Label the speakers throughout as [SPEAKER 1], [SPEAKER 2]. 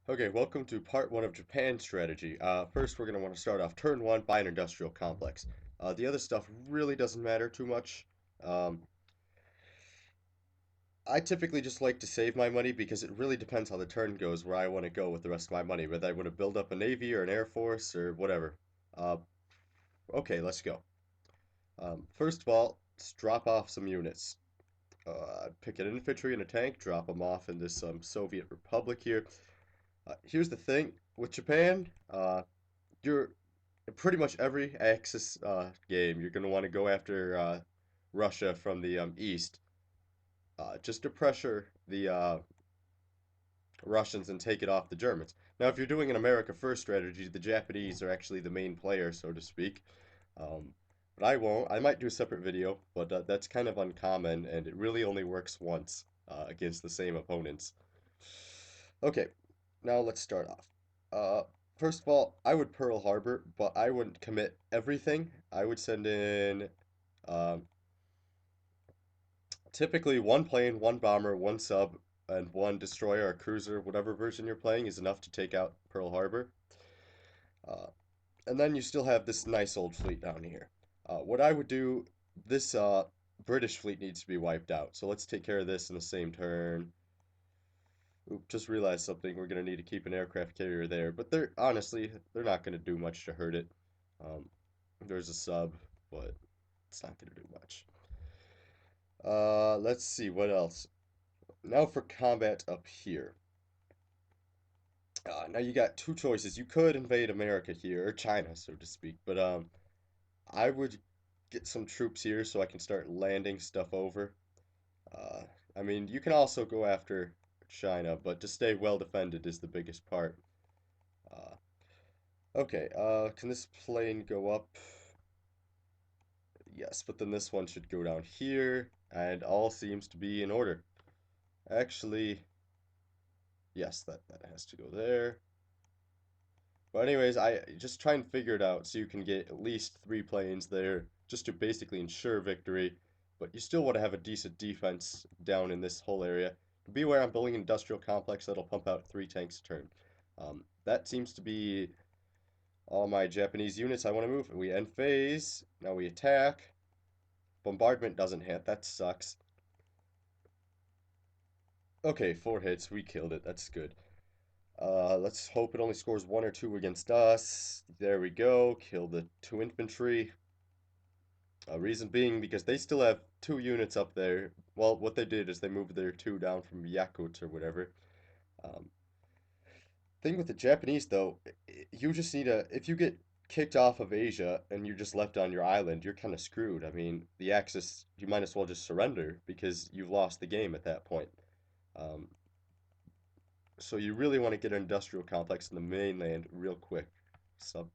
[SPEAKER 1] Okay, welcome to part one of Japan strategy. First, we're going to want to start off turn one, buy an industrial complex. The other stuff really doesn't matter too much. Um, I typically just like to save my money because it really depends how the turn goes where I want to go with the rest of my money, whether I want to build up a navy or an air force or whatever. Uh, okay, let's go. First of all, let's drop off some units. Pick an infantry and a tank, drop them off in this Soviet Republic here. Here's the thing with Japan. You're in pretty much every Axis game, you're going to want to go after Russia from the east, just to pressure the Russians and take it off the Germans. Now, if you're doing an America First strategy, the Japanese are actually the main player, so to speak. Um, but I won't. I might do a separate video, but that's kind of uncommon, and it really only works once against the same opponents. Okay, now let's start off. Uh, First of all, I would Pearl Harbor, but I wouldn't commit everything. I would send in um, typically one plane, one bomber, one sub, and one destroyer or cruiser, whatever version you're playing, is enough to take out Pearl Harbor. Uh, and then you still have this nice old fleet down here. What I would do, this British fleet needs to be wiped out. So let's take care of this in the same turn. Oop, just realized something. We're gonna need to keep an aircraft carrier there, but they're honestly they're not gonna do much to hurt it. Um, there's a sub, but it's not gonna do much. Let's see what else. Now for combat up here. Now you got two choices. You could invade America here, or China, so to speak, but I would get some troops here so I can start landing stuff over. Uh, I mean, you can also go after China, but to stay well defended is the biggest part. Uh, Okay, can this plane go up? Yes, but then this one should go down here, and all seems to be in order. Actually, yes, that has to go there. But anyways, I just try and figure it out so you can get at least three planes there, just to basically ensure victory. But you still want to have a decent defense down in this whole area. Beware, I'm building an industrial complex that'll pump out three tanks a turn. That seems to be all my Japanese units I want to move. We end phase. Now we attack. Bombardment doesn't hit. That sucks. Okay, four hits. We killed it. That's good. Let's hope it only scores one or two against us. There we go. Kill the two infantry. Reason being because they still have two units up there. Well, what they did is they moved their two down from Yakut or whatever. Um, Thing with the Japanese though, you just need a if you get kicked off of Asia and you're just left on your island, you're kind of screwed. I mean, the Axis, you might as well just surrender because you've lost the game at that point. Um, so you really want to get an industrial complex in the mainland real quick. Sub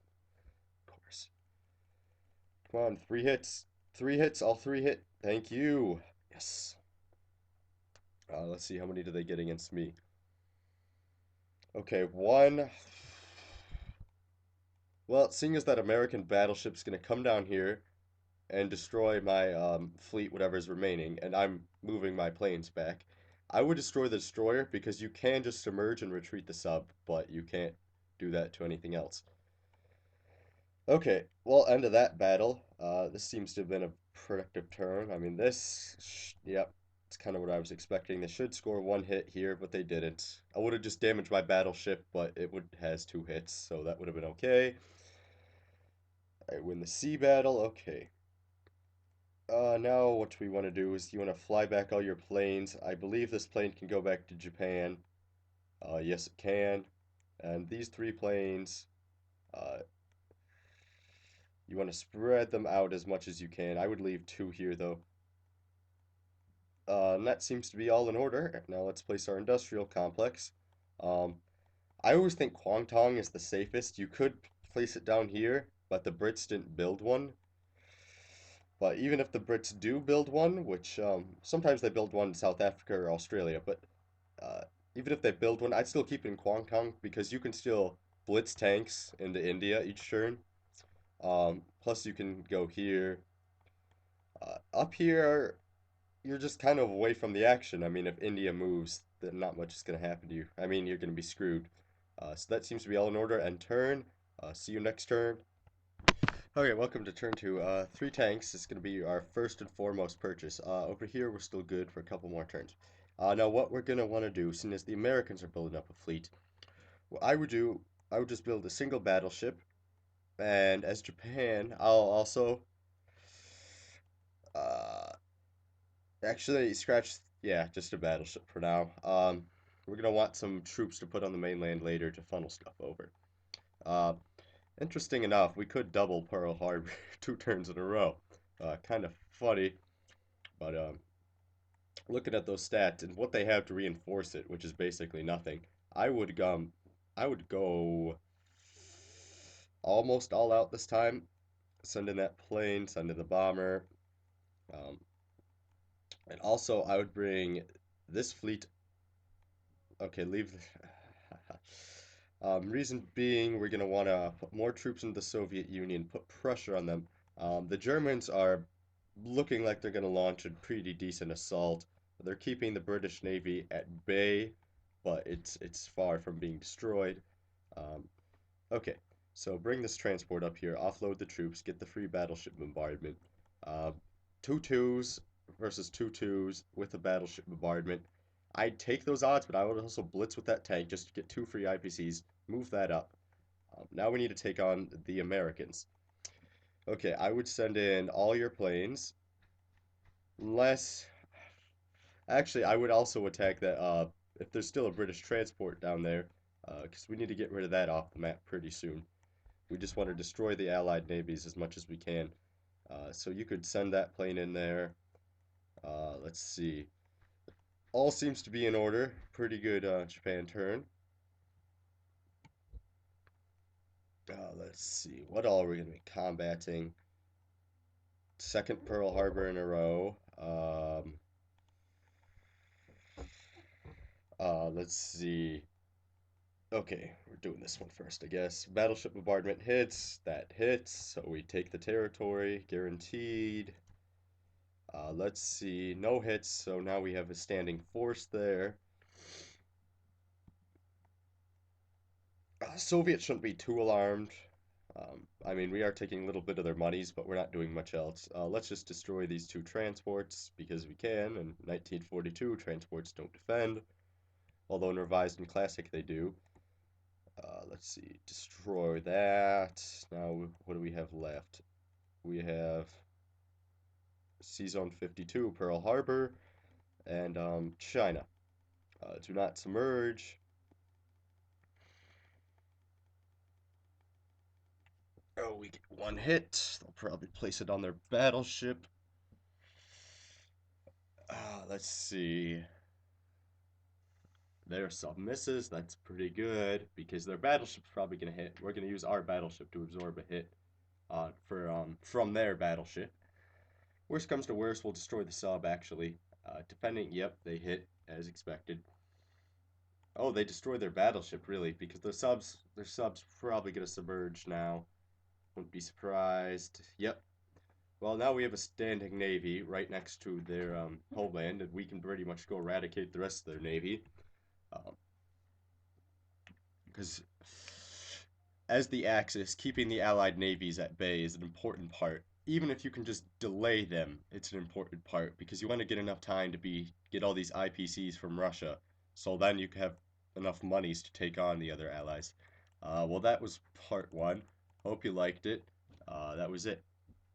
[SPEAKER 1] course. Come on, three hits. Three hits, all three hit. Thank you. Yes. Let's see, how many do they get against me? Okay, one. Well, seeing as that American battleship's gonna come down here and destroy my fleet, whatever's remaining, and I'm moving my planes back, I would destroy the destroyer because you can just submerge and retreat the sub, but you can't do that to anything else. Okay, well, end of that battle. This seems to have been a productive turn. I mean, yep, it's kind of what I was expecting. They should score one hit here, but they didn't. I would have just damaged my battleship, but it would has two hits, so that would have been okay. I win the sea battle. Okay. Now what we want to do is you want to fly back all your planes. I believe this plane can go back to Japan. Yes, it can. And these three planes, uh, you want to spread them out as much as you can. I would leave two here though. And that seems to be all in order. Now let's place our industrial complex. Um, I always think Kwangtong is the safest. You could place it down here, but the Brits didn't build one. But even if the Brits do build one, which sometimes they build one in South Africa or Australia, but uh, even if they build one, I'd still keep it in Kwangtung because you can still blitz tanks into India each turn. Plus, you can go here. Up here, you're just kind of away from the action. I mean, if India moves, then not much is going to happen to you. I mean, you're going to be screwed. So that seems to be all in order. End turn. See you next turn. Okay, welcome to turn two. Three tanks is going to be our first and foremost purchase. Over here, we're still good for a couple more turns. Now, what we're going to want to do, seeing as the Americans are building up a fleet, what I would do, I would just build a single battleship, and as Japan, I'll also, uh, actually scratch, yeah, just a battleship for now. We're going to want some troops to put on the mainland later to funnel stuff over. Uh, Interesting enough, we could double Pearl Harbor 2 turns in a row. Kind of funny, but looking at those stats and what they have to reinforce it, which is basically nothing, I would I would go almost all out this time. Send in that plane, send in the bomber, um, and also I would bring this fleet. Okay, leave. Reason being, we're gonna want to put more troops into the Soviet Union, put pressure on them. The Germans are looking like they're gonna launch a pretty decent assault. They're keeping the British Navy at bay, but it's far from being destroyed. Um, okay, so bring this transport up here, offload the troops, get the free battleship bombardment. Uh, two twos versus two twos with a battleship bombardment. I'd take those odds, but I would also blitz with that tank just to get 2 free IPCs, move that up. Now we need to take on the Americans. Okay, I would send in all your planes, unless... Actually, I would also attack that, if there's still a British transport down there, because we need to get rid of that off the map pretty soon. We just want to destroy the Allied navies as much as we can. So you could send that plane in there. Let's see. All seems to be in order. Pretty good Japan turn. Let's see. What all are we going to be combating? Second Pearl Harbor in a row. Let's see. Okay, we're doing this one first, I guess. Battleship bombardment hits. That hits. So we take the territory. Guaranteed. Let's see. No hits. So now we have a standing force there. Soviets shouldn't be too alarmed. I mean, we are taking a little bit of their monies, but we're not doing much else. Let's just destroy these 2 transports because we can. In 1942, transports don't defend, although in Revised and Classic they do. Let's see, destroy that. Now, what do we have left? We have C-Zone 52, Pearl Harbor, and China. Do not submerge. Oh, we get 1 hit. They'll probably place it on their battleship. Let's see. Their sub misses. That's pretty good because their battleship's probably gonna hit. We're gonna use our battleship to absorb a hit from their battleship. Worst comes to worst, we'll destroy the sub actually. Depending, yep, they hit as expected. Oh, they destroyed their battleship really because their sub's probably gonna submerge now. Wouldn't be surprised. Yep. Well, now we have a standing navy right next to their homeland, and we can pretty much go eradicate the rest of their navy. Because as the Axis, keeping the Allied navies at bay is an important part. Even if you can just delay them, it's an important part because you want to get enough time to get all these IPCs from Russia, so then you can have enough monies to take on the other allies. Well, that was part one. Hope you liked it. That was it.